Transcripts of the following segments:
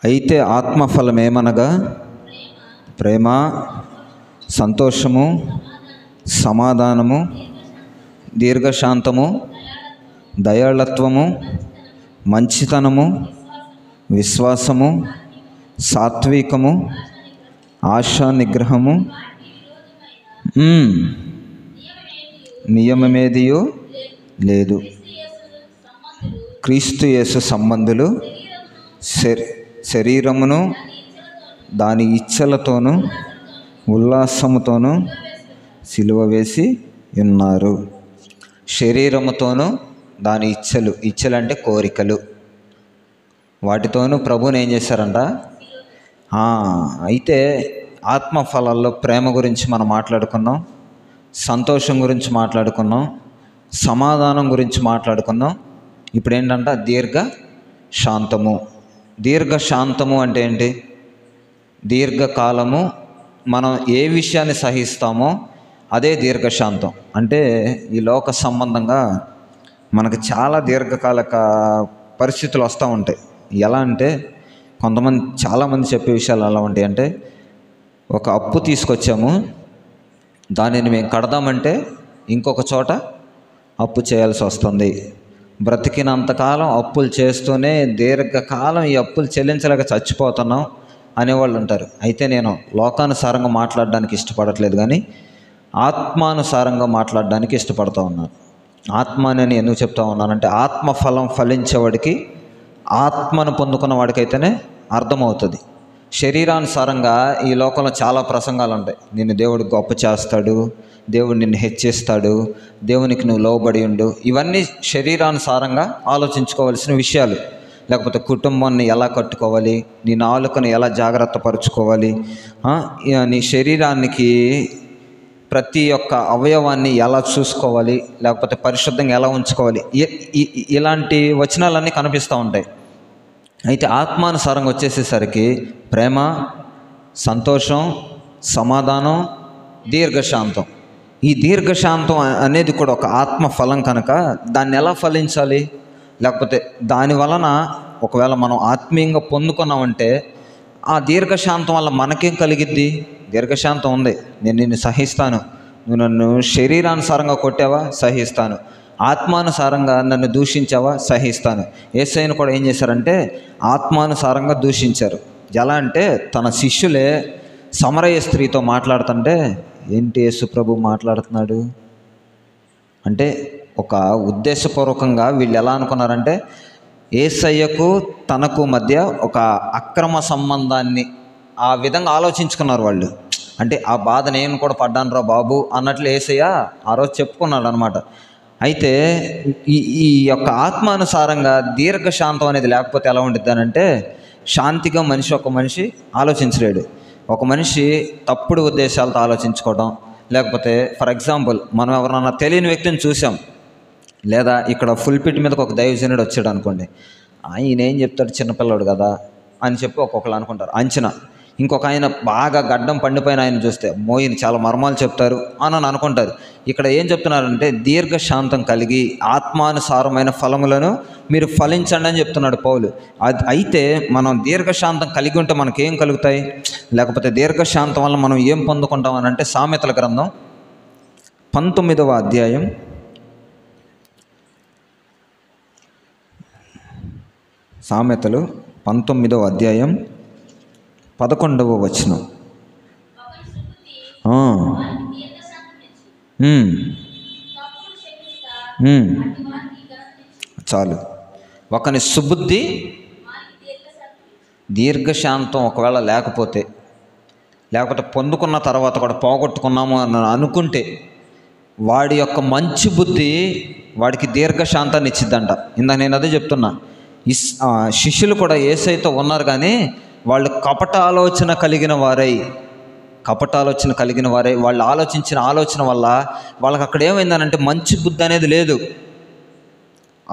అయితే ఆత్మఫలమేమనగా ప్రేమ, సంతోషము, సమాధానము, దీర్ఘశాంతము, దయాళత్వము, మంచితనము, విశ్వాసము, సాత్వికము, ఆశా నిగ్రహము. నియమమేదియో లేదు. క్రీస్తు యేసు సంబంధులు శరీరమును దాని ఇచ్చలతోనూ ఉల్లాసముతోనూ సిలువ వేసి ఉన్నారు. శరీరముతోనూ దాని ఇచ్చలు అంటే కోరికలు, వాటితోనూ ప్రభువుని ఏం చేశారంట. అయితే ఆత్మఫలాల్లో ప్రేమ గురించి మనం మాట్లాడుకున్నాం, సంతోషం గురించి మాట్లాడుకున్నాం, సమాధానం గురించి మాట్లాడుకున్నాం. ఇప్పుడు ఏంటంట దీర్ఘశాంతము. దీర్ఘశాంతము అంటే ఏంటి? దీర్ఘకాలము మనం ఏ విషయాన్ని సహిస్తామో అదే దీర్ఘశాంతం. అంటే ఈ లోక సంబంధంగా మనకు చాలా దీర్ఘకాలిక పరిస్థితులు వస్తూ ఉంటాయి. ఎలా అంటే చాలామంది చెప్పే విషయాలు ఎలా ఉంటాయి అంటే, ఒక అప్పు తీసుకొచ్చాము, దానిని మేము కడదామంటే ఇంకొక చోట అప్పు చేయాల్సి వస్తుంది. బ్రతికినంతకాలం అప్పులు చేస్తూనే దీర్ఘకాలం ఈ అప్పులు చెల్లించలేక చచ్చిపోతున్నాం అనేవాళ్ళు ఉంటారు. అయితే నేను లోకానుసారంగా మాట్లాడడానికి ఇష్టపడట్లేదు, కానీ ఆత్మానుసారంగా మాట్లాడడానికి ఇష్టపడుతూ ఉన్నాను. ఆత్మ అని ఎందుకు చెప్తా ఉన్నానంటే, ఆత్మఫలం ఫలించేవాడికి, ఆత్మను పొందుకున్న వాడికైతేనే అర్థమవుతుంది. శరీరానుసారంగా ఈ లోకంలో చాలా ప్రసంగాలు ఉంటాయి. నిన్ను దేవుడు గొప్ప చేస్తాడు, దేవుడు నిన్ను హెచ్చిస్తాడు, దేవునికి నువ్వు లోబడి ఉండు. ఇవన్నీ శరీరానుసారంగా ఆలోచించుకోవాల్సిన విషయాలు. లేకపోతే కుటుంబాన్ని ఎలా కట్టుకోవాలి, నీ నాలుకను ఎలా జాగ్రత్త పరుచుకోవాలి, నీ శరీరానికి ప్రతి ఒక్క అవయవాన్ని ఎలా చూసుకోవాలి, లేకపోతే పరిశుద్ధంగా ఎలా ఉంచుకోవాలి, ఇలాంటి వచనాలన్నీ కనిపిస్తూ ఉంటాయి. అయితే ఆత్మానుసారంగా వచ్చేసేసరికి ప్రేమ, సంతోషం, సమాధానం, దీర్ఘశాంతం. ఈ దీర్ఘశాంతం అనేది కూడా ఒక ఆత్మ ఫలం కనుక దాన్ని ఎలా ఫలించాలి, లేకపోతే దాని వలన ఒకవేళ మనం ఆత్మీయంగా పొందుకున్నామంటే ఆ దీర్ఘశాంతం వల్ల మనకేం కలిగిద్ది? దీర్ఘశాంతం ఉంది. నేను నిన్ను సహిస్తాను, నువ్వు నన్ను శరీరానుసారంగా కొట్టావా సహిస్తాను, ఆత్మానుసారంగా నన్ను దూషించావా సహిస్తాను. యేసయ్యను కూడా ఏం చేశారంటే ఆత్మానుసారంగా దూషించారు. ఎలా అంటే తన శిష్యులే సమరయ స్త్రీతో మాట్లాడుతుంటే, ఏంటి యేసు ప్రభు మాట్లాడుతున్నాడు అంటే ఒక ఉద్దేశపూర్వకంగా వీళ్ళు ఎలా అనుకున్నారంటే యేసయ్యకు తనకు మధ్య ఒక అక్రమ సంబంధాన్ని ఆ విధంగా ఆలోచించుకున్నారు వాళ్ళు. అంటే ఆ బాధ నేను కూడా పడ్డాను రా బాబు అన్నట్లు యేసయ్య ఆ రోజు చెప్పుకున్నాడు అనమాట. అయితే ఈ యొక్క ఆత్మానుసారంగా దీర్ఘశాంతం అనేది లేకపోతే ఎలా ఉంటుంది అంటే, శాంతిగా ఒక మనిషి ఆలోచించలేడు. ఒక మనిషి తప్పుడు ఉద్దేశాలతో ఆలోచించుకోవడం, లేకపోతే ఫర్ ఎగ్జాంపుల్ మనం ఎవరన్నా తెలియని వ్యక్తిని చూసాం, లేదా ఇక్కడ ఫుల్పిట్ మీదకి ఒక దైవజనుడు వచ్చాడు అనుకోండి, ఆయన ఏం చెప్తాడు చిన్నపిల్లాడు కదా అని చెప్పి ఒక్కొక్కరు అనుకుంటారు అంచనా. ఇంకొక ఆయన బాగా గడ్డం పండిపోయిన ఆయన చూస్తే మోయిని చాలా మర్మాలు చెప్తారు అని అనుకుంటారు. ఇక్కడ ఏం చెప్తున్నారంటే దీర్ఘశాంతం కలిగి ఆత్మానుసారమైన ఫలములను మీరు ఫలించండి అని చెప్తున్నాడు పౌలు. అయితే మనం దీర్ఘశాంతం కలిగి ఉంటే మనకేం కలుగుతాయి, లేకపోతే దీర్ఘశాంతం వల్ల మనం ఏం పొందుకుంటాం అని అంటే, సామెతల గ్రంథం 19వ అధ్యాయం 19వ అధ్యాయం 11వ వచనం. చాలు. ఒకని సుబుద్ధి దీర్ఘశాంతం ఒకవేళ లేకపోతే పొందుకున్న తర్వాత కూడా పోగొట్టుకున్నాము అని అనుకుంటే వాడి యొక్క మంచి బుద్ధి వాడికి దీర్ఘశాంతాన్ని ఇచ్చిద్దంట. ఇందాక నేను అదే చెప్తున్నా. శిష్యులు కూడా యేసయ్యతో ఉన్నారు, కానీ వాళ్ళు కపట ఆలోచన కలిగిన వారై వాళ్ళు ఆలోచించిన ఆలోచన వల్ల వాళ్ళకి అక్కడ ఏమైందనంటే మంచి బుద్ధి అనేది లేదు.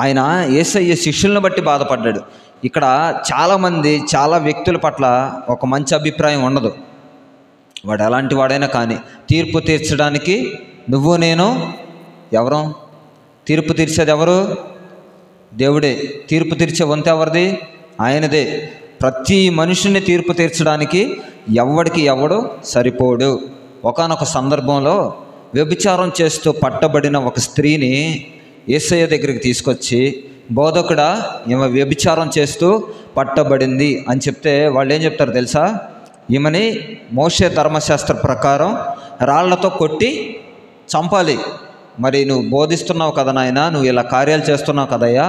ఆయన యేసయ్య శిష్యులను బట్టి బాధపడ్డాడు. ఇక్కడ చాలామంది చాలా వ్యక్తుల పట్ల ఒక మంచి అభిప్రాయం ఉండదు. వాడు ఎలాంటి వాడైనా కానీ తీర్పు తీర్చడానికి నువ్వు నేను ఎవరు? తీర్పు తీర్చేది ఎవరు? దేవుడే. తీర్పు తీర్చే వంతు ఎవరిది? ఆయనదే. ప్రతి మనుషుని తీర్పు తీర్చడానికి ఎవడు సరిపోడు. ఒకానొక సందర్భంలో వ్యభిచారం చేస్తూ పట్టబడిన ఒక స్త్రీని యేసయ్య దగ్గరికి తీసుకొచ్చి, బోధకుడా, ఈమె వ్యభిచారం చేస్తూ పట్టబడింది అని చెప్తే వాళ్ళు ఏం చెప్తారు తెలుసా? ఈమెని మోషే ధర్మశాస్త్ర ప్రకారం రాళ్లతో కొట్టి చంపాలి. మరి నువ్వు బోధిస్తున్నావు కదా నాయనా, నువ్వు ఇలా కార్యాలు చేస్తున్నావు కదయ్యా,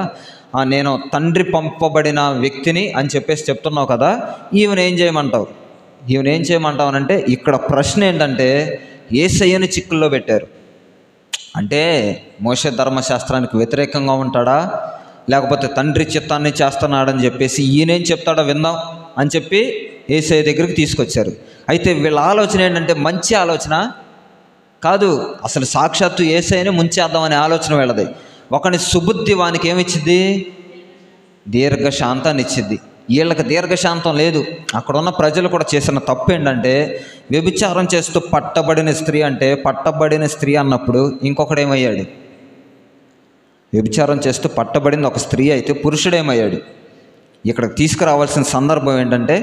నేను తండ్రి పంపబడిన వ్యక్తిని అని చెప్పేసి చెప్తున్నావు కదా, ఈమెనేం చేయమంటావు? ఈమెనేం చేయమంటావు అంటే ఇక్కడ ప్రశ్న ఏంటంటే యేసయ్యని చిక్కుల్లో పెట్టారు. అంటే మోషే ధర్మశాస్త్రానికి వ్యతిరేకంగా ఉంటాడా, లేకపోతే తండ్రి చిత్తాన్ని చేస్తున్నాడని చెప్పేసి ఈయనేం చెప్తాడో విందాం అని చెప్పి యేసయ్య దగ్గరికి తీసుకొచ్చారు. అయితే వీళ్ళ ఆలోచన ఏంటంటే మంచి ఆలోచన కాదు, అసలు సాక్షాత్తు యేసయ్యని ముంచేద్దామనే ఆలోచన వీళ్ళది. ఒకని సుబుద్ధి వానికి ఏమిచ్చింది? దీర్ఘశాంతాన్ని ఇచ్చింది. వీళ్ళకి దీర్ఘశాంతం లేదు. అక్కడున్న ప్రజలు కూడా చేసిన తప్పు ఏంటంటే వ్యభిచారం చేస్తూ పట్టబడిన స్త్రీ అంటే, పట్టబడిన స్త్రీ అన్నప్పుడు ఇంకొకడేమయ్యాడు? వ్యభిచారం చేస్తూ పట్టబడింది ఒక స్త్రీ అయితే పురుషుడేమయ్యాడు? ఇక్కడ తీసుకురావాల్సిన సందర్భం ఏంటంటే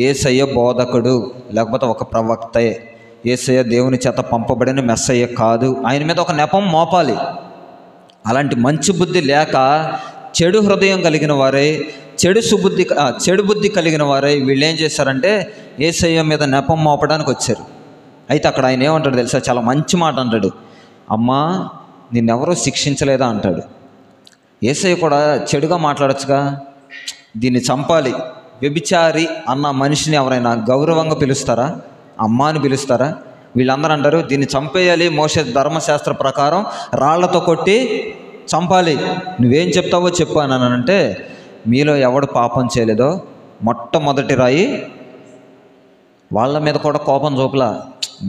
యేసయ్య బోధకుడు, లేకపోతే ఒక ప్రవక్తే. యేసయ్య దేవుని చేత పంపబడిన మెస్సయ్య కాదు. ఆయన మీద ఒక నెపం మోపాలి. అలాంటి మంచి బుద్ధి లేక చెడు హృదయం కలిగిన వారే, చెడు బుద్ధి కలిగిన వారే వీళ్ళు ఏం చేశారంటే యేసయ్య మీద నెపం మోపడానికి వచ్చారు. అయితే అక్కడ ఆయన ఏమంటాడు తెలుసా? చాలా మంచి మాట అంటాడు. అమ్మా, నిన్నెవరూ శిక్షించలేదా అంటాడు. యేసయ్య కూడా చెడుగా మాట్లాడచ్చుగా, దీన్ని చంపాలి, వ్యభిచారి అన్న మనిషిని ఎవరైనా గౌరవంగా పిలుస్తారా? అమ్మా అని పిలుస్తారా? వీళ్ళందరూ అంటారు దీన్ని చంపేయాలి, మోషే ధర్మశాస్త్ర ప్రకారం రాళ్లతో కొట్టి చంపాలి, నువ్వేం చెప్తావో చెప్పు అని అంటే, మీలో ఎవడు పాపం చేయలేదో మొట్టమొదటి రాయి వాళ్ళ మీద కూడా కోపం చూపలా,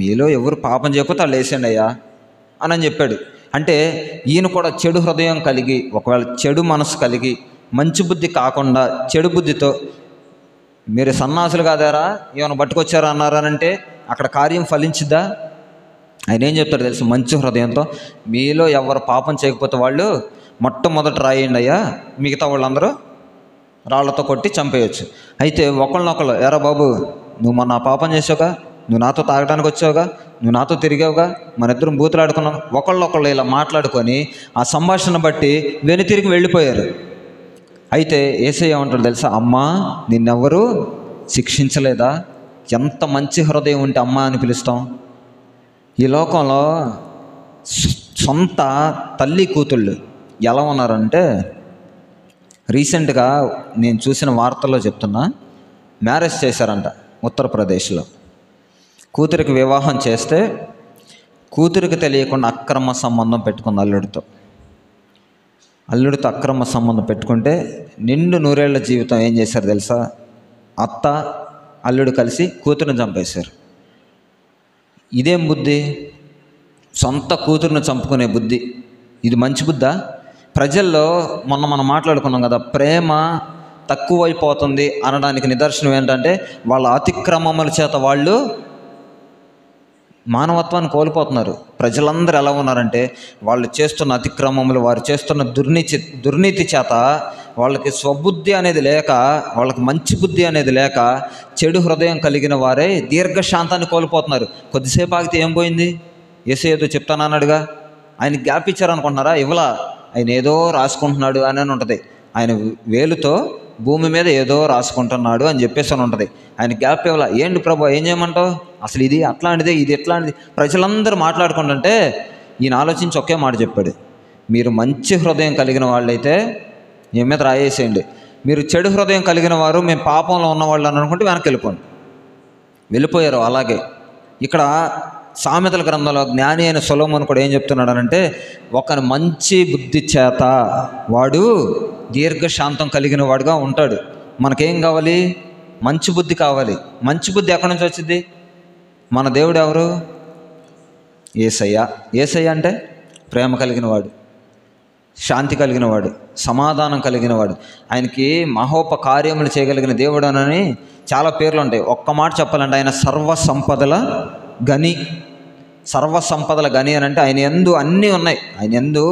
మీలో ఎవరు పాపం చేయకపోతే వాళ్ళు వేసేయండి అయ్యా అని చెప్పాడు. అంటే ఈయన కూడా చెడు హృదయం కలిగి, ఒకవేళ చెడు మనసు కలిగి, మంచి బుద్ధి కాకుండా చెడు బుద్ధితో మీరు సన్నాసులు కాదారా, ఏమైనా పట్టుకొచ్చారా అన్నారనంటే అక్కడ కార్యం ఫలించిద్దా? ఆయన ఏం చెప్తారు తెలుసు? మంచి హృదయంతో మీలో ఎవరు పాపం చేయకపోతే వాళ్ళు మొట్టమొదట రాయండి అయ్యా, మిగతా వాళ్ళందరూ రాళ్లతో కొట్టి చంపేయచ్చు. అయితే ఒకళ్ళనొకళ్ళు, ఎరా బాబు, నువ్వు మొన్న పాపం చేసావుగా, నువ్వు నాతో తాగడానికి వచ్చావుగా, నువ్వు నాతో తిరిగావుగా, మన ఇద్దరం బూతులాడుకున్నాం, ఒకళ్ళొకళ్ళు ఇలా మాట్లాడుకొని ఆ సంభాషణ బట్టి వెనుతిరిగి వెళ్ళిపోయారు. అయితే యేసయ్య ఏమంటాడు తెలుసా? అమ్మా, నిన్నెవరూ శిక్షించలేదా? ఎంత మంచి హృదయం ఉంటే అమ్మ అని పిలుస్తాం. ఈ లోకంలో సొంత తల్లి కూతుళ్ళు ఎలా ఉన్నారంటే, రీసెంట్గా నేను చూసిన వార్తల్లో చెప్తున్నా, మ్యారేజ్ చేశారంట ఉత్తరప్రదేశ్లో. కూతురికి వివాహం చేస్తే కూతురికి తెలియకుండా అక్రమ సంబంధం పెట్టుకుంది అల్లుడితో అక్రమ సంబంధం పెట్టుకుంటే నిండు నూరేళ్ల జీవితం ఏం చేశారు తెలుసా? అత్త అల్లుడు కలిసి కూతురుని చంపేశారు. ఇదేం బుద్ధి? సొంత కూతురుని చంపుకునే బుద్ధి. ఇది మంచి బుద్ధా? ప్రజల్లో మనం మాట్లాడుకున్నాం కదా, ప్రేమ తక్కువైపోతుంది అనడానికి నిదర్శనం ఏంటంటే వాళ్ళ అతిక్రమముల చేత వాళ్ళు మానవత్వాన్ని కోల్పోతున్నారు. ప్రజలందరూ ఎలా ఉన్నారంటే వాళ్ళు చేస్తున్న అతిక్రమములు, వారు చేస్తున్న దుర్నీతి చేత వాళ్ళకి స్వబుద్ధి అనేది లేక, వాళ్ళకి మంచి బుద్ధి అనేది లేక చెడు హృదయం కలిగిన వారే దీర్ఘశాంతాన్ని కోల్పోతున్నారు. కొద్దిసేపు ఆగితే ఏం పోయింది? యేసయ్యతో చెప్తానన్నాడుగా, ఆయన గ్యాప్ ఇచ్చారనుకుంటున్నారా? ఇవ్వలా. ఆయన ఏదో రాసుకుంటున్నాడు అని ఉంటుంది. ఆయన వేలుతో భూమి మీద ఏదో రాసుకుంటున్నాడు అని చెప్పేసి అని ఉంటుంది. ఆయన గ్యాప్ ఇవ్వాల. ఏంటి ప్రభు, ఏం చేయమంటావు? అసలు ఇది అట్లాంటిదే, ఇది ఎట్లాంటిది? ప్రజలందరూ మాట్లాడుకుంటుంటే ఈయన ఆలోచించి ఒకే మాట చెప్పాడు, మీరు మంచి హృదయం కలిగిన వాళ్ళైతే ఏం మీద రాయేసేయండి, మీరు చెడు హృదయం కలిగిన వారు, మేము పాపంలో ఉన్నవాళ్ళు అని అనుకుంటే వెనక్కి వెళ్ళిపోయారు. అలాగే ఇక్కడ సామెతల గ్రంథంలో జ్ఞాని అయిన సొలొమోను కూడా ఏం చెప్తున్నాడు అంటే, ఒకని మంచి బుద్ధి చేత వాడు దీర్ఘశాంతం కలిగిన వాడుగా ఉంటాడు. మనకేం కావాలి? మంచి బుద్ధి కావాలి. మంచి బుద్ధి ఎక్కడి నుంచి వచ్చింది? మన దేవుడు ఎవరు? యేసయ్య. యేసయ్య అంటే ప్రేమ కలిగిన వాడు, శాంతి కలిగిన వాడు, సమాధానం కలిగిన వాడు, ఆయనకి మహోపకార్యములు చేయగలిగిన దేవుడు అని చాలా పేర్లు ఉంటాయి. ఒక్క మాట చెప్పాలంటే ఆయన సర్వసంపదల గని. సర్వసంపదల గని అని అంటే ఆయన యందు అన్నీ ఉన్నాయి. ఆయన యందు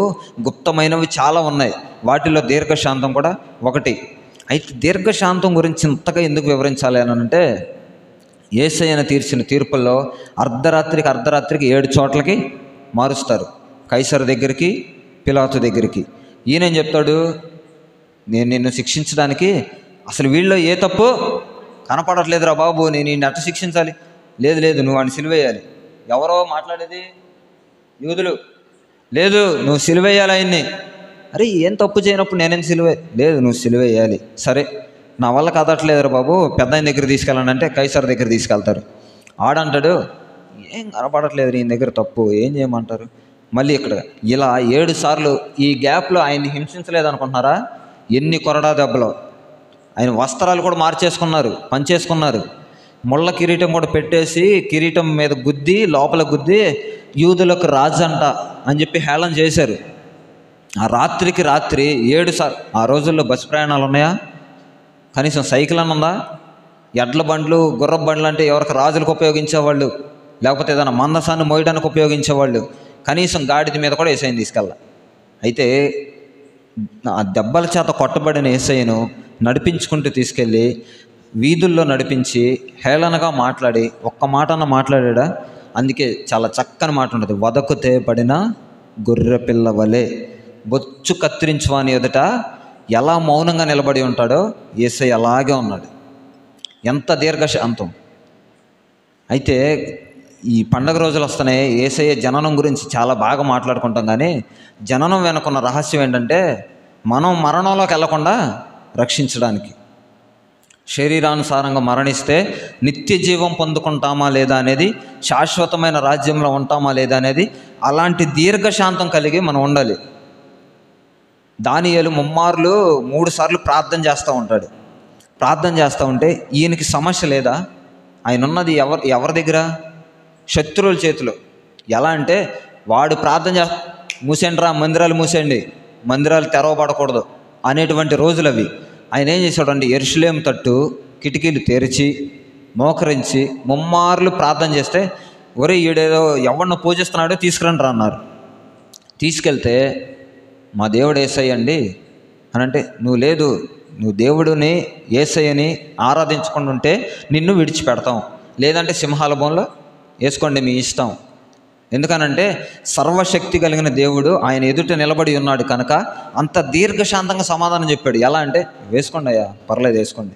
గుప్తమైనవి చాలా ఉన్నాయి. వాటిలో దీర్ఘశాంతం కూడా ఒకటి. అయితే దీర్ఘశాంతం గురించి ఇంతగా ఎందుకు వివరించాలి అని అంటే, యేసయ్యను తీర్చిన తీర్పుల్లో అర్ధరాత్రికి 7 చోట్లకి మారుస్తారు. కైసరు దగ్గరికి, పిలాతు దగ్గరికి. ఈయనేం చెప్తాడు, నేను నిన్ను శిక్షించడానికి అసలు వీళ్ళలో ఏ తప్పు కనపడట్లేదురా బాబు, నేను నిన్ను ఎట్ట శిక్షించాలి? లేదు నువ్వు వాడిని సిలువేయాలి. ఎవరో మాట్లాడేది? యూదులు. లేదు నువ్వు సిలువేయాలి ఆయన్ని. అరే ఏం తప్పు చేయనప్పుడు నేనేం లేదు నువ్వు సిలువేయాలి. సరే నా వల్ల కదట్లేదురా బాబు, పెద్ద ఆయన దగ్గర తీసుకెళ్ళండి అంటే కైసర్ దగ్గర తీసుకెళ్తారు. ఆడంటాడు ఏం కనపడట్లేదు నీ దగ్గర తప్పు, ఏం చేయమంటారు? మళ్ళీ ఇక్కడ ఇలా 7 సార్లు ఈ గ్యాప్లో ఆయన్ని హింసించలేదు అనుకుంటున్నారా? ఎన్ని కొరడా దెబ్బలు! ఆయన వస్త్రాలు కూడా మార్చేసుకున్నారు, పంచేసుకున్నారు. ముళ్ళ కిరీటం కూడా పెట్టేసి కిరీటం మీద గుద్ది లోపల గుద్ది యూదులకు రాజంట అని చెప్పి హేళన చేశారు. ఆ రాత్రికి రాత్రి 7 సార్లు. ఆ రోజుల్లో బస్సు ప్రయాణాలు ఉన్నాయా? కనీసం సైకిల్ అని ఉందా? ఎడ్ల బండ్లు, గుర్రపు బండ్లు అంటే ఎవరికి రాజులకు ఉపయోగించేవాళ్ళు, లేకపోతే ఏదైనా మందసాన్ని మోయడానికి ఉపయోగించేవాళ్ళు. కనీసం గాడిద మీద కూడా యేసయ్యను తీసుకెళ్ళాలి. అయితే ఆ దెబ్బల చేత కొట్టబడిన యేసయ్యను నడిపించుకుంటూ తీసుకెళ్ళి వీధుల్లో నడిపించి హేళనగా మాట్లాడి ఒక్క మాటన్న మాట్లాడా? అందుకే చాలా చక్కని మాట ఉంటుంది, వదకుతే పడిన గొర్రె పిల్ల వలె బొచ్చు కత్తిరించువాని ఎదుట ఎలా మౌనంగా నిలబడి ఉంటాడో యేసయ్య అలాగే ఉన్నాడు. ఎంత దీర్ఘశాంతం! అయితే ఈ పండగ రోజులు వస్తున్నాయి, యేసయ్య జననం గురించి చాలా బాగా మాట్లాడుకుంటాం. కానీ జననం వెనుకున్న రహస్యం ఏంటంటే, మనం మరణంలోకి వెళ్లకుండా రక్షించడానికి. శరీరానుసారంగా మరణిస్తే నిత్య జీవం పొందుకుంటామా లేదా అనేది, శాశ్వతమైన రాజ్యంలో ఉంటామా లేదా అనేది, అలాంటి దీర్ఘశాంతం కలిగి మనం ఉండాలి. దానియేలు 3 సార్లు ప్రార్థన చేస్తూ ఉంటాడు. ప్రార్థన చేస్తూ ఉంటే ఈయనకి సమస్య లేదా? ఆయన ఉన్నది ఎవరి దగ్గర? శత్రువుల చేతిలో. ఎలా అంటే వాడు ప్రార్థన మూసేయండి రా, మందిరాలు మూసేయండి, మందిరాలు తెరవబడకూడదు అనేటువంటి రోజులు అవి. ఆయన ఏం చేశాడంటే యెరూషలేము తట్టు కిటికీలు తెరిచి మోకరించి 3 మార్లు ప్రార్థన చేస్తే, ఒరే ఈడేదో ఎవరిని పూజిస్తున్నాడో తీసుకురండి రా అన్నారు. తీసుకెళ్తే మా దేవుడు యేసయ్య అండి అని అంటే, నువ్వు దేవుడిని యేసయ్యని ఆరాధించకుండా ఉంటే నిన్ను విడిచిపెడతాం, లేదంటే సింహాల బోన్లో వేసుకోండి మీ ఇష్టం. ఎందుకనంటే సర్వశక్తి కలిగిన దేవుడు ఆయన ఎదుట నిలబడి ఉన్నాడు కనుక అంత దీర్ఘశాంతంగా సమాధానం చెప్పాడు. ఎలా అంటే, వేసుకోండి అయ్యా, పర్లేదు వేసుకోండి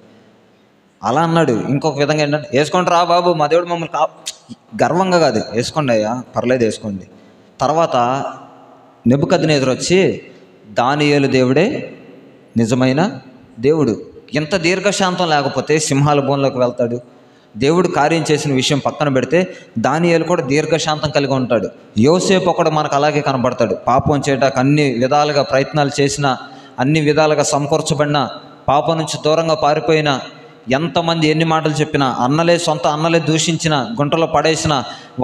అలా అన్నాడు. ఇంకొక విధంగా ఏంటంటే, వేసుకోండి రా బాబు, మా దేవుడు మమ్మల్ని గర్వంగా కాదు, వేసుకోండి అయ్యా పర్లేదు వేసుకోండి. తర్వాత నెబుకద్నెజరు వచ్చి, దానియేలు దేవుడే నిజమైన దేవుడు. ఇంత దీర్ఘశాంతం లేకపోతే సింహాల బోన్లోకి వెళ్తాడు. దేవుడు కార్యం చేసిన విషయం పక్కన పెడితే దానియేలు కూడా దీర్ఘశాంతం కలిగి ఉంటాడు. యోసేపు ఒకడు మనకు అలాగే కనబడతాడు. పాపం చేయడానికి అన్ని విధాలుగా ప్రయత్నాలు చేసినా, అన్ని విధాలుగా సమకూర్చబడినా, పాపం నుంచి దూరంగా పారిపోయినా, ఎంతమంది ఎన్ని మాటలు చెప్పినా, సొంత అన్నలే దూషించిన, గుంటలో పడేసిన,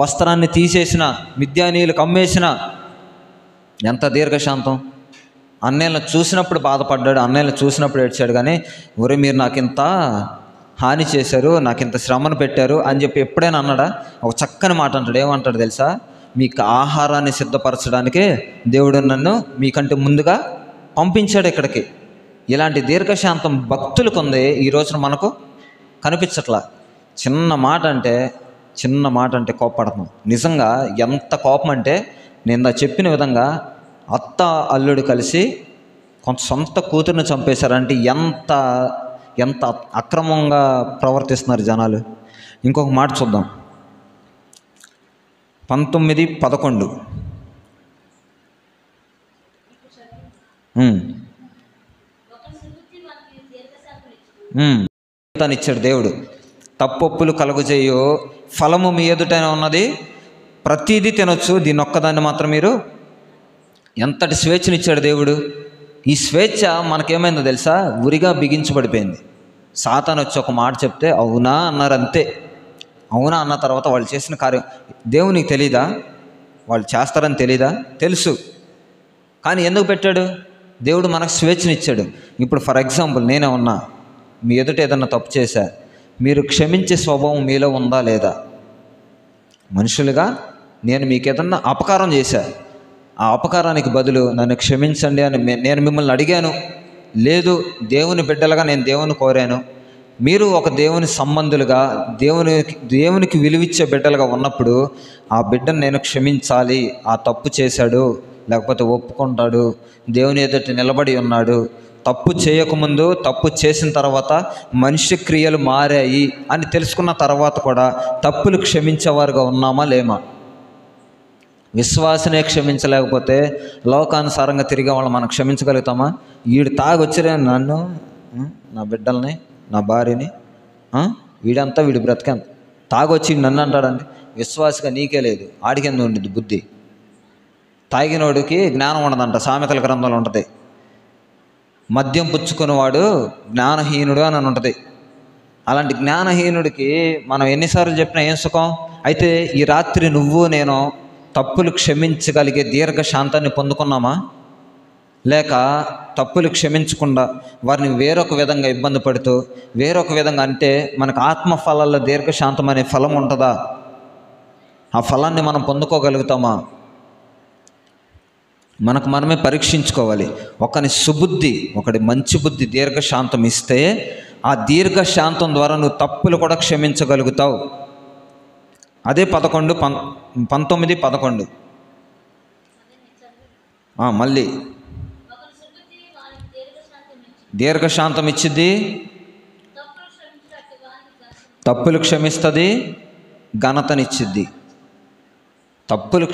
వస్త్రాన్ని తీసేసిన, మిద్యానీయులకు అమ్మేసిన, ఎంత దీర్ఘశాంతం! అన్నయ్యలను చూసినప్పుడు బాధపడ్డాడు, అన్నయ్యలను చూసినప్పుడు ఏడ్చాడు. కానీ ఒరే మీరు నాకింత హాని చేశారు, నాకింత శ్రమను పెట్టారు అని చెప్పి ఎప్పుడైనా అన్నాడా? ఒక చక్కని మాట అంటాడు. ఏమంటాడు తెలుసా? మీకు ఆహారాన్ని సిద్ధపరచడానికే దేవుడు నన్ను మీకంటే ముందుగా పంపించాడు ఇక్కడికి. ఇలాంటి దీర్ఘశాంతం భక్తులకు ఉంది, ఈ రోజున మనకు కనిపించట్లా. చిన్న మాట అంటే కోపపడతాం. నిజంగా ఎంత కోపం అంటే, నేను చెప్పిన విధంగా అత్త అల్లుడు కలిసి కొంత సొంత కూతురుని చంపేశారంటే ఎంత అక్రమంగా ప్రవర్తిస్తున్నారు జనాలు. ఇంకొక మాట చూద్దాం, 19:11. ఇచ్చాడు దేవుడు. తప్పొప్పులు కలుగజేయో ఫలము మీ ఎదుటైనా ఉన్నది, ప్రతిదీ తినొచ్చు, దీని ఒక్కదాన్ని మాత్రం మీరు. ఎంతటి స్వేచ్ఛనిచ్చాడు దేవుడు. ఈ స్వేచ్ఛ మనకేమైందో తెలుసా? ఉరిగా బిగించబడిపోయింది. సాతాను వచ్చి ఒక మాట చెప్తే అవునా అన్నారు, అంతే. అవునా అన్న తర్వాత వాళ్ళు చేసిన కార్యం దేవునికి తెలీదా? వాళ్ళు చేస్తారని తెలీదా? తెలుసు. కానీ ఎందుకు పెట్టాడు? దేవుడు మనకు స్వేచ్ఛనిచ్చాడు. ఇప్పుడు ఫర్ ఎగ్జాంపుల్ నేనే ఉన్నా, మీ ఎదుట ఏదన్నా తప్పు చేశా, మీరు క్షమించే స్వభావం మీలో ఉందా లేదా? మనుషులుగా నేను మీకు ఏదన్నా అపకారం చేశా, ఆ అపకారానికి బదులు నన్ను క్షమించండి అని నేను మిమ్మల్ని అడిగాను, లేదు, దేవుని బిడ్డలుగా నేను దేవుని కోరాను, మీరు ఒక దేవుని సంబంధులుగా దేవునికి విలువిచ్చే బిడ్డలుగా ఉన్నప్పుడు ఆ బిడ్డను నేను క్షమించాలి. ఆ తప్పు చేశాడు, లేకపోతే ఒప్పుకుంటాడు, దేవుని ఎదుట నిలబడి ఉన్నాడు, తప్పు చేయకముందు తప్పు చేసిన తర్వాత మనిషి క్రియలు మారాయి అని తెలుసుకున్న తర్వాత కూడా తప్పులు క్షమించేవారుగా ఉన్నామా లేమా? విశ్వాసనే క్షమించలేకపోతే లోకానుసారంగా తిరిగే వాళ్ళు మనం క్షమించగలుగుతామా? వీడు తాగొచ్చిరే నన్ను, నా బిడ్డల్ని, నా భార్యని, వీడంతా వీడి బ్రతికంత తాగొచ్చి నన్ను అంటాడండి. విశ్వాసగా నీకే లేదు, ఆడికింద ఉండిద్ది బుద్ధి. తాగినోడికి జ్ఞానం ఉండదంట, సామెతల గ్రంథంలో ఉంటుంది. మద్యం పుచ్చుకునేవాడు జ్ఞానహీనుడు అని ఉంటుంది. అలాంటి జ్ఞానహీనుడికి మనం ఎన్నిసార్లు చెప్పినా ఏం సుఖం? అయితే ఈ రాత్రి నువ్వు నేను తప్పులు క్షమించగలిగే దీర్ఘశాంతాన్ని పొందుకున్నామా? లేక తప్పులు క్షమించకుండా వారిని వేరొక విధంగా ఇబ్బంది పడుతూ వేరొక విధంగా, అంటే మనకు ఆత్మఫలాల్లో దీర్ఘశాంతం అనే ఫలం ఉంటుందా? ఆ ఫలాన్ని మనం పొందుకోగలుగుతామా? మనకు మనమే పరీక్షించుకోవాలి. ఒకని సుబుద్ధి, ఒకటి మంచి బుద్ధి దీర్ఘశాంతం ఇస్తే ఆ దీర్ఘశాంతం ద్వారా నువ్వు తప్పులు కూడా క్షమించగలుగుతావు. అదే 19, 11 మళ్ళీ దీర్ఘశాంతం ఇచ్చిద్ది, తప్పులు క్షమిస్తుంది, ఘనతనిచ్చిద్ది. తప్పులు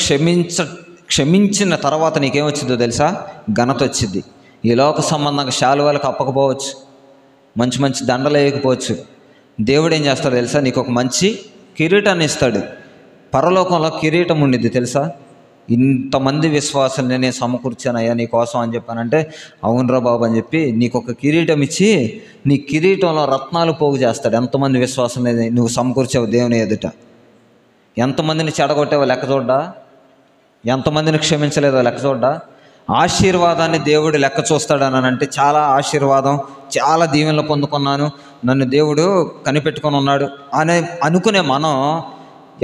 క్షమించిన తర్వాత నీకేమొచ్చిందో తెలుసా? ఘనత వచ్చింది. ఈ లోక సంబంధంగా శాలువాలకు అప్పకపోవచ్చు, మంచి మంచి దండలు వేయకపోవచ్చు. దేవుడు ఏం చేస్తాడు తెలుసా? నీకు ఒక మంచి కిరీటాన్ని ఇస్తాడు. పరలోకంలో కిరీటం ఉండిద్ది తెలుసా? ఇంతమంది విశ్వాసాన్ని నేను సమకూర్చానయ్యా నీ కోసం అని చెప్పానంటే, అవునరా బాబు అని చెప్పి నీకు ఒక కిరీటం ఇచ్చి నీ కిరీటంలో రత్నాలు పోగు చేస్తాడు. ఎంతమంది విశ్వాసం నువ్వు సమకూర్చావు దేవుని ఎదుట? ఎంతమందిని చెడగొట్టావో లెక్క చూడ్డా? ఎంతమందిని క్షమించలేదో లెక్క చూడ్డా? ఆశీర్వాదాన్ని దేవుడు లెక్క చూస్తాడని అంటే, చాలా ఆశీర్వాదం, చాలా దీవెనలు పొందుకున్నాను, నన్ను దేవుడు కనిపెట్టుకొని ఉన్నాడు అని అనుకునే మనం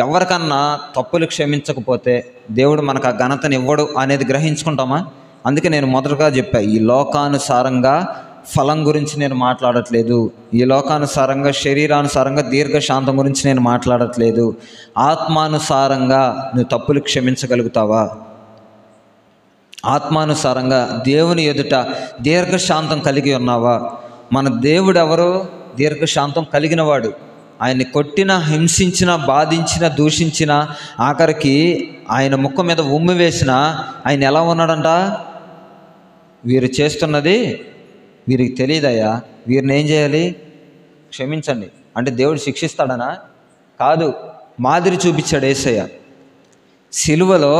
ఎవరికన్నా తప్పులు క్షమించకపోతే దేవుడు మనకు ఆ ఘనతని ఇవ్వడు అనేది గ్రహించుకుంటామా? అందుకే నేను మొదటగా చెప్పా, ఈ లోకానుసారంగా ఫలం గురించి నేను మాట్లాడట్లేదు, ఈ లోకానుసారంగా శరీరానుసారంగా దీర్ఘశాంతం గురించి నేను మాట్లాడట్లేదు. ఆత్మానుసారంగా నువ్వు తప్పులు క్షమించగలుగుతావా? ఆత్మానుసారంగా దేవుని ఎదుట దీర్ఘశాంతం కలిగి ఉన్నావా? మన దేవుడు ఎవరు? దీర్ఘశాంతం కలిగినవాడు. ఆయన్ని కొట్టిన, హింసించిన, బాధించిన, దూషించిన, ఆఖరికి ఆయన ముఖం మీద ఉమ్మి వేసిన ఆయన ఎలా ఉన్నాడంట? వీరు చేస్తున్నది వీరికి తెలియదయ్యా, వీరిని ఏం చేయాలి? క్షమించండి. అంటే దేవుడు శిక్షిస్తాడనా? కాదు, మాదిరి చూపించాడు యేసయ్య. సిలువలో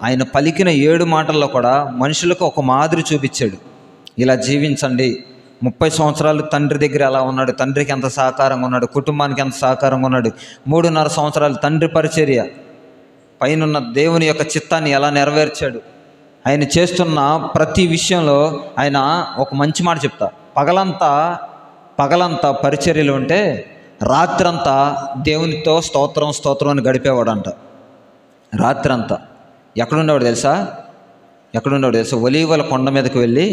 ఆయన పలికిన 7 మాటల్లో కూడా మనుషులకు ఒక మాదిరి చూపించాడు. ఇలా జీవించండి. 30 సంవత్సరాలు తండ్రి దగ్గర ఎలా ఉన్నాడు, తండ్రికి ఎంత సహకారంగా ఉన్నాడు, కుటుంబానికి ఎంత సహకారంగా ఉన్నాడు. 3.5 సంవత్సరాలు తండ్రి పరిచర్య, పైనున్న దేవుని యొక్క చిత్తాన్ని ఎలా నెరవేర్చాడు. ఆయన చేస్తున్న ప్రతి విషయంలో ఆయన ఒక మంచి మాట చెప్తా, పగలంతా పరిచర్యలు ఉంటే రాత్రంతా దేవునితో స్తోత్రం అని గడిపేవాడంట. రాత్రంతా ఎక్కడుండేవాడు తెలుసా? ఒలీవల కొండ మీదకి వెళ్ళి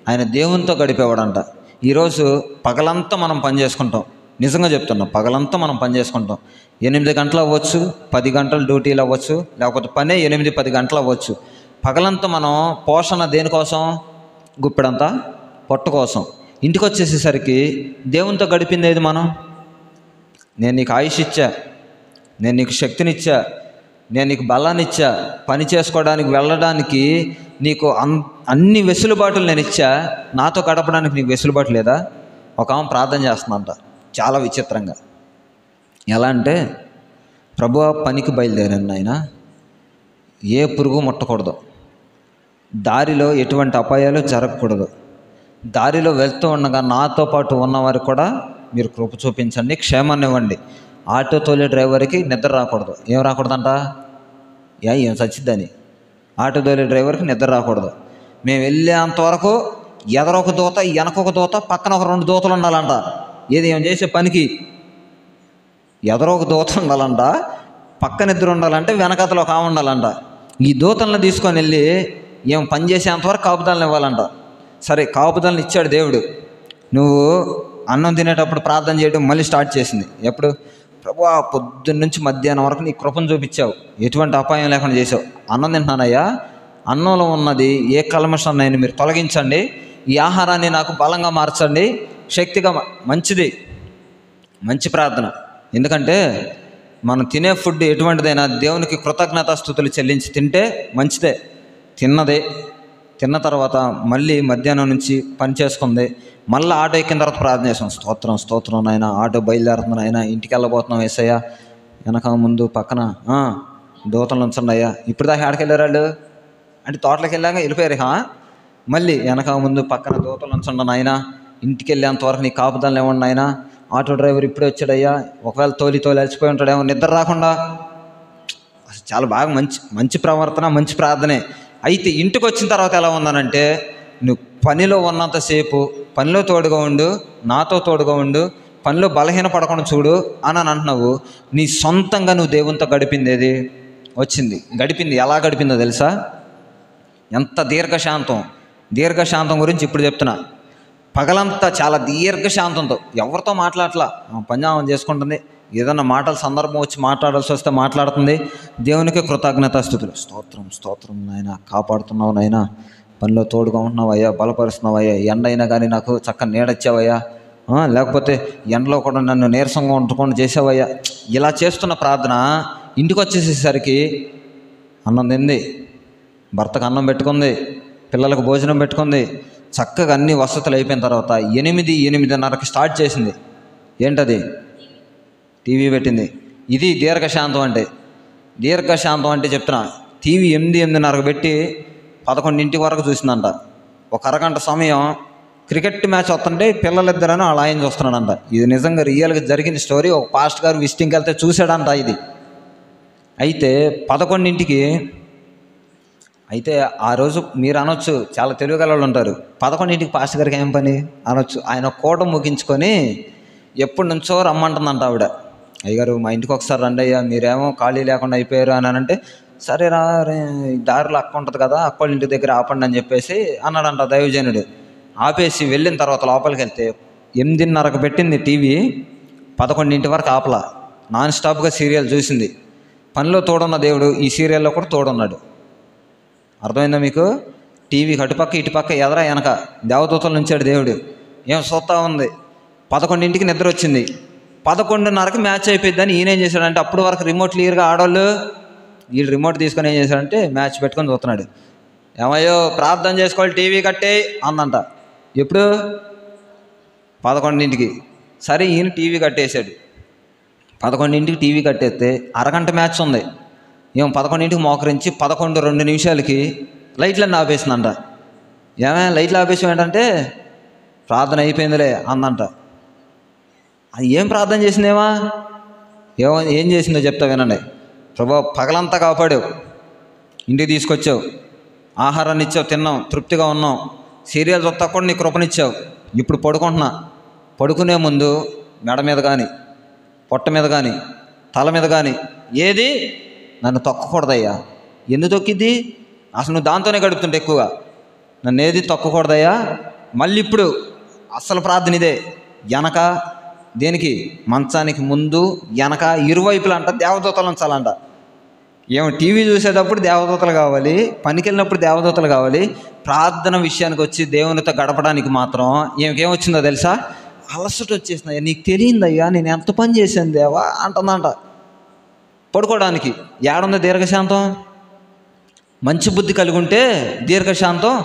ఆయన దేవునితో గడిపేవాడంట. ఈరోజు పగలంతా మనం పని చేసుకుంటాం, నిజంగా చెప్తున్నా, పగలంతా మనం పని చేసుకుంటాం. 8 గంటలు అవ్వచ్చు, 10 గంటలు డ్యూటీలు అవ్వచ్చు, లేకపోతే పనే 8-10 గంటలు అవ్వచ్చు. పగలంతా మనం పోషణ దేనికోసం? గుప్పెడంతా పొట్ట కోసం. ఇంటికి వచ్చేసేసరికి దేవునితో గడిపింది ఏది? మనం, నేను నీకు ఆయుష్ ఇచ్చా, నేను నీకు శక్తినిచ్చా, నేను నీకు బలాన్ని ఇచ్చా, పని చేసుకోవడానికి వెళ్ళడానికి నీకు అన్ని వెసులుబాటులు నేను ఇచ్చా, నాతో గడపడానికి నీకు వెసులుబాటు లేదా? ఒక ఆమె ప్రార్థన చేస్తుందంట చాలా విచిత్రంగా. ఎలా అంటే, ప్రభువా పనికి బయలుదేరాను నాయన, ఏ పురుగు ముట్టకూడదు, దారిలో ఎటువంటి అపాయాలు జరగకూడదు, దారిలో వెళ్తూ ఉండగా నాతో పాటు ఉన్నవారికి కూడా మీరు కృప చూపించండి, క్షేమాన్ని ఇవ్వండి. ఆటో తోలే డ్రైవర్కి నిద్ర రాకూడదు. ఏం రాకూడదంట? ఏం చచ్చిద్దని. ఆటో తోలే డ్రైవర్కి నిద్ర రాకూడదు. మేము వెళ్ళేంతవరకు ఎదరొక దూత, వెనకొక దూత, పక్కన ఒక 2 దూతలు ఉండాలంట. ఏం చేసే పనికి ఎదరొక దూత ఉండాలంట, పక్కన ఇద్దరు ఉండాలంటే వెనకతలో ఒక ఆమె ఉండాలంట. ఈ దూతలను తీసుకొని వెళ్ళి ఏం పని చేసేంతవరకు కాపుదాలను ఇవ్వాలంట. సరే కాపుదలను ఇచ్చాడు దేవుడు. నువ్వు అన్నం తినేటప్పుడు ప్రార్థన చేయడం మళ్ళీ స్టార్ట్ చేసింది. ఎప్పుడు? ప్రభువా పొద్దున్న నుంచి మధ్యాహ్నం వరకు నీ కృపను చూపించావు, ఎటువంటి అపాయం లేకుండా చేసావు. అన్నం తింటున్నానయ్యా, అన్నంలో ఉన్నది ఏ కల్మషాన్నైనా మీరు తొలగించండి, ఈ ఆహారాన్ని నాకు బలంగా మార్చండి, శక్తిగా మంచిది. మంచి ప్రార్థన. ఎందుకంటే మనం తినే ఫుడ్ ఎటువంటిదైనా దేవునికి కృతజ్ఞతాస్తుతులు చెల్లించి తింటే మంచిదే. తిన్న తర్వాత మళ్ళీ మధ్యాహ్నం నుంచి పని చేసుకుంది, మళ్ళీ ఆటో ఎక్కిన తర్వాత ప్రార్థన చేసాం. స్తోత్రం నాయన, ఆటో బయలుదేరుతున్నాను ఆయన, ఇంటికి వెళ్ళబోతున్నాం యేసయ్య, వెనక ముందు పక్కన దూతలు ఉంచండి అయ్యా. ఇప్పుడు దాకా ఆడికి వెళ్ళారు వాళ్ళు అంటే తోటలోకి వెళ్ళాక వెళ్ళిపోయారు. మళ్ళీ వెనక ముందు పక్కన దూతలు ఉంచండి నాయన, ఇంటికి వెళ్ళేంతవరకు నీ కాపుదలను ఇవ్వండి నాయన. ఆటో డ్రైవర్ ఇప్పుడే వచ్చాడయ్యా, ఒకవేళ తోలి అలసిపోయి ఉంటాడేమో, నిద్ర రాకుండా. చాలా బాగా మంచి ప్రవర్తన, మంచి ప్రార్థనే. అయితే ఇంటికి వచ్చిన తర్వాత ఎలా ఉందనంటే, నువ్వు పనిలో ఉన్నంతసేపు పనిలో తోడుగా ఉండు, నాతో తోడుగా ఉండు, పనిలో బలహీన పడకుండా చూడు అని అంటున్నావు. నీ సొంతంగా నువ్వు దేవునితో గడిపింది గడిపింది ఎలా గడిపిందో తెలుసా? ఎంత దీర్ఘశాంతం గురించి ఇప్పుడు చెప్తున్నా. పగలంతా చాలా దీర్ఘశాంతంతో ఎవరితో మాట్లాడట్లా, పంజాబం చేసుకుంటుంది, ఏదన్నా మాటల సందర్భం వచ్చి మాట్లాడాల్సి వస్తే మాట్లాడుతుంది. దేవునికి కృతజ్ఞతాస్తుతులు. స్తోత్రం నాయన, కాపాడుతున్నావు నాయన, పనిలో తోడుగా ఉంటున్నావయ్యా, బలపరుస్తున్నావయ్యా, ఎండ అయినా కానీ నాకు చక్కగా నీడచ్చావయ్యా, లేకపోతే ఎండలో కూడా నన్ను నీరసంగా ఉండకుండా చేసావయ్యా. ఇలా చేస్తున్న ప్రార్థన ఇంటికి వచ్చేసేసరికి అన్నం తింది, భర్తకు అన్నం పెట్టుకుంది, పిల్లలకు భోజనం పెట్టుకుంది, చక్కగా అన్ని వసతులు అయిపోయిన తర్వాత 8:30కి స్టార్ట్ చేసింది. ఏంటది? టీవీ పెట్టింది. ఇది దీర్ఘశాంతం అంటే చెప్తున్నా. టీవీ 8:30కి పెట్టి 11 వరకు చూసిందంట. ఒక అరగంట సమయం క్రికెట్ మ్యాచ్ వస్తుంటే పిల్లలిద్దరని వాళ్ళ ఆయన చూస్తున్నాడంట. ఇది నిజంగా రియల్గా జరిగిన స్టోరీ. ఒక పాస్ట్ గారు విజిటింగ్కి వెళ్తే చూశాడంట ఇది. అయితే 11కి, అయితే ఆ రోజు మీరు అనొచ్చు, చాలా తెలివిగల వాళ్ళు ఉంటారు, 11కి పాస్ట్ గారికి ఏం పని అనొచ్చు. ఆయన కోట ముగించుకొని ఎప్పటి నుంచో రమ్మంటుందంట ఆవిడ. అయ్యగారు మా ఇంటికి ఒకసారి రండి అయ్యా, మీరేమో ఖాళీ లేకుండా అయిపోయారు అని అంటే, సరేరా దారిలో అక్క ఉంటుంది కదా, అక్కోళ్ళ ఇంటి దగ్గర ఆపండి అని చెప్పేసి అన్నాడంట దైవజనుడు. ఆపేసి వెళ్ళిన తర్వాత లోపలికి వెళ్తే 8:30కి పెట్టింది టీవీ, 11 వరకు ఆపలా. నాన్ స్టాప్గా సీరియల్ చూసింది. పనిలో తోడున్న దేవుడు ఈ సీరియల్లో కూడా తోడున్నాడు. అర్థమైందా మీకు? టీవీకి అటుపక్క ఇటుపక్క ఎదరా వెనక దేవదూతలు నుంచాడు దేవుడు. ఏం చూస్తూ ఉంది. 11కి నిద్ర వచ్చింది. 11:30కి మ్యాచ్ అయిపోయిందని ఈయన ఏం చేశాడంటే, అప్పుడు వరకు రిమోట్ క్లియర్గా ఆడవాళ్ళు, వీళ్ళు రిమోట్ తీసుకొని ఏం చేశాడంటే మ్యాచ్ పెట్టుకొని చూస్తున్నాడు. ఏమయ్యో ప్రార్థన చేసుకోవాలి, టీవీ కట్టే అందంట. ఎప్పుడు? 11కి. సరే ఈయన టీవీ కట్టేశాడు. 11కి టీవీ కట్టేస్తే అరగంట మ్యాచ్ ఉంది. ఏమో 11కి మోకరించి 11:02 లైట్లన్నీ ఆపేసిందంట. ఏమైనా లైట్లు ఆపేసాం ఏంటంటే, ప్రార్థన అయిపోయిందిలే అందంట. అది ఏం ప్రార్థన చేసిందేమా? ఏం చేసిందో చెప్తా వినండి. ప్రభా పగలంతా కాపాడావు, ఇంటికి తీసుకొచ్చావు, ఆహారాన్ని ఇచ్చావు, తిన్నాం, తృప్తిగా ఉన్నాం, సీరియల్ చూస్తా కూడా నీ కృపనిచ్చావు. ఇప్పుడు పడుకుంటున్నా, పడుకునే ముందు మెడ మీద కానీ, పొట్ట మీద కానీ, తల మీద కానీ ఏది నన్ను తొక్కకూడదయ్యా. ఎందుకు తొక్కిద్ది? అసలు నువ్వు దాంతోనే గడుపుతుంటే ఎక్కువగా, నన్ను ఏది తొక్కకూడదయ్యా. మళ్ళీ ఇప్పుడు అసలు ప్రార్థన ఇదే. వెనక దేనికి? మంచానికి ముందు వెనక ఇరువైపులు అంట దేవదూతలు ఉంచాలంట. ఏమో టీవీ చూసేటప్పుడు దేవదూతలు కావాలి, పనికి వెళ్ళినప్పుడు దేవదూతలు కావాలి. ప్రార్థన విషయానికి వచ్చి దేవునితో గడపడానికి మాత్రం ఏమొచ్చిందో తెలుసా? అలసట వచ్చేసిందయ్యా, నీకు తెలియదయ్యా నేను ఎంత పని చేశాను దేవా అంటుందంట. పడుకోవడానికి ఏడుంది దీర్ఘశాంతం? మంచి బుద్ధి కలిగి ఉంటే దీర్ఘశాంతం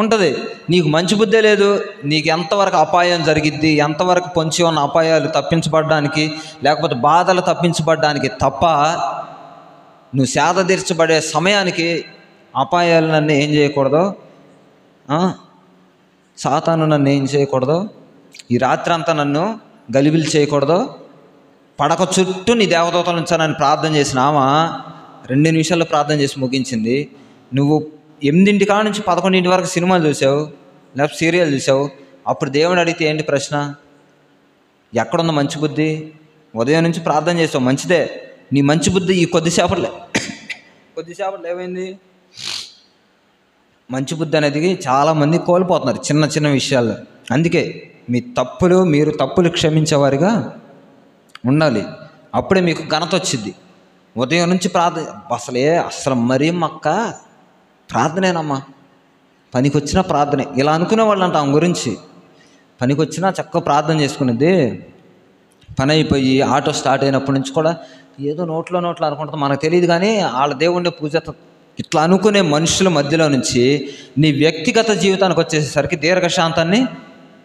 ఉంటుంది. నీకు మంచి బుద్ధే లేదు, నీకు ఎంతవరకు అపాయం జరిగిద్ది, ఎంతవరకు పొంచి ఉన్న అపాయాలు తప్పించబడడానికి, లేకపోతే బాధలు తప్పించబడడానికి తప్ప నువ్వు సేద తీర్చబడే సమయానికి అపాయాలు నన్ను ఏం చేయకూడదు, సాతాను నన్ను ఏం చేయకూడదు, ఈ రాత్రి అంతా నన్ను గలిబిలి చేయకూడదు. పడక చుట్టూ నీ దేవదూతలు ఉంచానని ప్రార్థన చేసిన ఆమె 2 నిమిషాల్లో ప్రార్థన చేసి ముగించింది. నువ్వు 8 నుంచి 11 వరకు సినిమాలు చూసావు, లేకపోతే సీరియల్ చూసావు. అప్పుడు దేవుడు అడిగితే ఏంటి ప్రశ్న? ఎక్కడుంది మంచి బుద్ధి? ఉదయం నుంచి ప్రార్థన చేసావు, మంచిదే. నీ మంచి బుద్ధి ఈ కొద్దిసేపట్లో ఏమైంది? మంచి బుద్ధి అనేది చాలామంది కోల్పోతున్నారు చిన్న చిన్న విషయాల్లో. అందుకే మీరు తప్పులు క్షమించేవారిగా ఉండాలి. అప్పుడే మీకు ఘనత వచ్చింది. ఉదయం నుంచి అసలు మరీ ప్రార్థనేనమ్మా, పనికి వచ్చినా ప్రార్థనే, ఇలా అనుకునే వాళ్ళు అంట ఆమె గురించి. పనికి వచ్చినా చక్కగా ప్రార్థన చేసుకునేది. పని అయిపోయి ఆటో స్టార్ట్ అయినప్పటి నుంచి కూడా ఏదో నోట్లో అనుకుంటుంది, మనకు తెలియదు. కానీ వాళ్ళ దేవుడిని పూజ ఇట్లా అనుకునే మనుషుల మధ్యలో నుంచి నీ వ్యక్తిగత జీవితానికి వచ్చేసరికి దీర్ఘశాంతాన్ని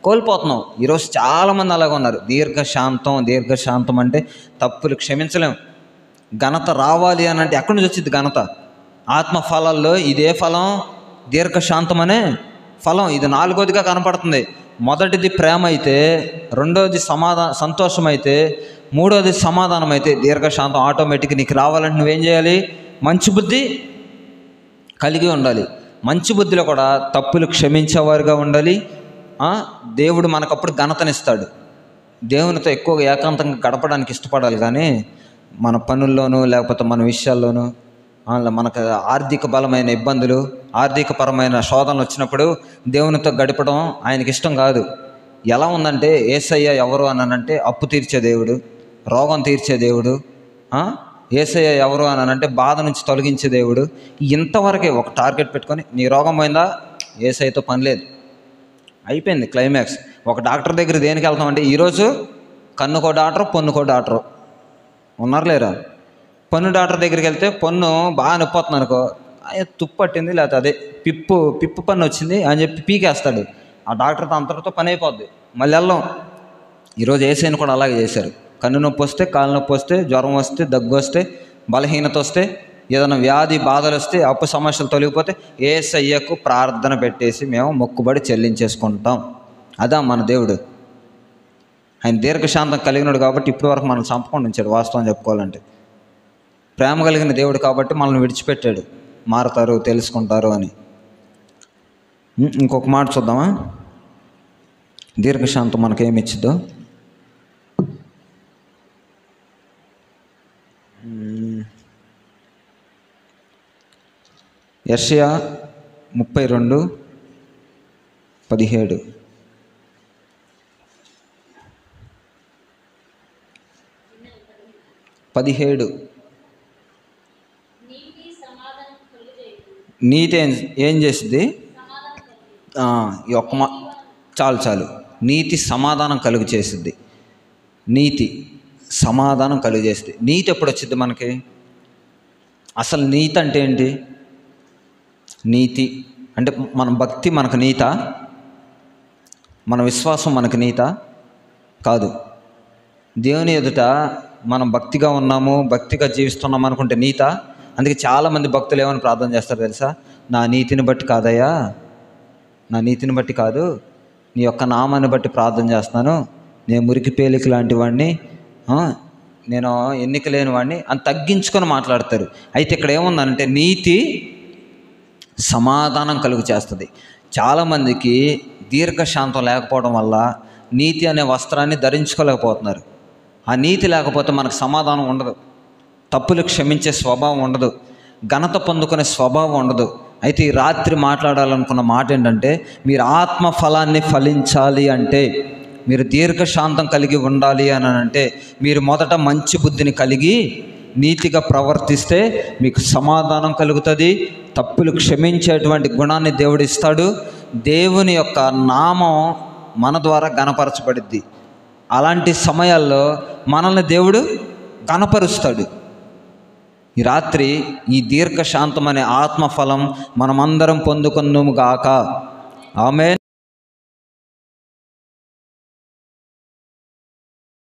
కోల్పోతున్నాం. ఈరోజు చాలామంది అలాగే ఉన్నారు. దీర్ఘశాంతం అంటే తప్పులు క్షమించలేం. ఘనత రావాలి అని అంటే ఎక్కడి నుంచి వచ్చింది ఘనత? ఆత్మ ఫలాల్లో ఇదే ఫలం, దీర్ఘశాంతం అనే ఫలం. ఇది 4వదిగా కనపడుతుంది. మొదటిది ప్రేమ అయితే, రెండోది సంతోషం అయితే, మూడోది సమాధానం అయితే, దీర్ఘశాంతం ఆటోమేటిక్గా నీకు రావాలంటే నువ్వేం చేయాలి? మంచి బుద్ధి కలిగి ఉండాలి. మంచి బుద్ధిలో కూడా తప్పులు క్షమించేవారుగా ఉండాలి. దేవుడు మనకప్పుడు ఘనతనిస్తాడు. దేవునితో ఎక్కువగా ఏకాంతంగా గడపడానికి ఇష్టపడాలి. కానీ మన పనుల్లోనూ లేకపోతే మన విషయాల్లోనూ మనకు ఆర్థిక బలమైన ఇబ్బందులు, ఆర్థికపరమైన శోధనలు వచ్చినప్పుడు దేవునితో గడపడం ఆయనకి ఇష్టం కాదు. ఎలా ఉందంటే యేసయ్య ఎవరు అనంటే అప్పు తీర్చే దేవుడు, రోగం తీర్చే దేవుడు. యేసయ్య ఎవరు అనంటే బాధ నుంచి తొలగించే దేవుడు. ఇంతవరకే ఒక టార్గెట్ పెట్టుకొని నీ రోగం పోయిందా, యేసయ్యతో పని లేదు, అయిపోయింది క్లైమాక్స్. ఒక డాక్టర్ దగ్గర దేనికి వెళ్తామంటే ఈరోజు కన్నుకో డాక్టరు, పొన్నుకో డాక్టరు ఉన్నారు లేరా? పన్ను డాక్టర్ దగ్గరికి వెళ్తే పన్ను బాగా నొప్పొస్తుంది అనుకో, తుప్పు పట్టింది లేకపోతే అదే పిప్పు పన్ను వచ్చింది అని చెప్పి పీకేస్తాడు. ఆ డాక్టర్తో అంతటితో పని అయిపోద్ది, మళ్ళీ వెళ్ళం. ఈరోజు యేసయ్యను కూడా అలాగే చేశారు. కన్ను నొప్పి వస్తే, కాలు నొప్పి వస్తే, జ్వరం వస్తే, దగ్గు వస్తే, బలహీనత వస్తే, ఏదైనా వ్యాధి బాధలు వస్తే, అప్పు సమస్యలు తొలగిపోతే యేసయ్యకు ప్రార్థన పెట్టేసి మేము మొక్కుబడి చెల్లించేసుకుంటాం. అదా మన దేవుడు. ఆయన దీర్ఘశాంతం కలిగినాడు కాబట్టి ఇప్పటి వరకు మనం చంపకుండా ఉంచాడు. వాస్తవం చెప్పుకోవాలంటే ప్రేమ కలిగిన దేవుడు కాబట్టి మనల్ని విడిచిపెట్టాడు. మారతారు, తెలుసుకుంటారు అని. ఇంకొక మాట చూద్దామా? దీర్ఘశాంతం మనకేమి ఇచ్చిద్దో. యెషయా 32:17. నీతి ఏం చేసింది? ఈ ఒక్క చాలు నీతి సమాధానం కలుగు చేసిద్ది. నీతి సమాధానం కలుగు చేస్తుంది. నీతి ఎప్పుడు వచ్చింది మనకి? అసలు నీతి అంటే ఏంటి? నీతి అంటే మన భక్తి మనకు నీతా? మన విశ్వాసం మనకు నీతా? కాదు. దేవుని ఎదుట మనం భక్తిగా ఉన్నాము, భక్తిగా జీవిస్తున్నాము అనుకుంటే నీతా? అందుకే చాలామంది భక్తులు ఏమని ప్రార్థన చేస్తారు తెలుసా? నా నీతిని బట్టి కాదయ్యా, నా నీతిని బట్టి కాదు, నీ యొక్క నామాన్ని బట్టి ప్రార్థన చేస్తున్నాను, నేను మురికి పేలిక లాంటి వాడిని, నేను ఎన్నిక లేని వాడిని అని తగ్గించుకొని మాట్లాడతారు. అయితే ఇక్కడ ఏముందంటే నీతి సమాధానం కలుగు చేస్తుంది. చాలామందికి దీర్ఘశాంతం లేకపోవడం వల్ల నీతి అనే వస్త్రాన్ని ధరించుకోలేకపోతున్నారు. ఆ నీతి లేకపోతే మనకు సమాధానం ఉండదు, తప్పులు క్షమించే స్వభావం ఉండదు, ఘనత పొందుకునే స్వభావం ఉండదు. అయితే ఈ రాత్రి మాట్లాడాలనుకున్న మాట ఏంటంటే, మీరు ఆత్మ ఫలాన్ని ఫలించాలి అంటే, మీరు దీర్ఘశాంతం కలిగి ఉండాలి అని అంటే, మీరు మొదట మంచి బుద్ధిని కలిగి నీతిగా ప్రవర్తిస్తే మీకు సమాధానం కలుగుతుంది. తప్పులు క్షమించేటువంటి గుణాన్ని దేవుడు ఇస్తాడు. దేవుని యొక్క నామం మన ద్వారా ఘనపరచబడిద్ది. అలాంటి సమయాల్లో మనల్ని దేవుడు ఘనపరుస్తాడు. ఈ రాత్రి ఈ దీర్ఘశాంతం అనే ఆత్మఫలం మనమందరం పొందుకుందుము గాక. ఆమేన్.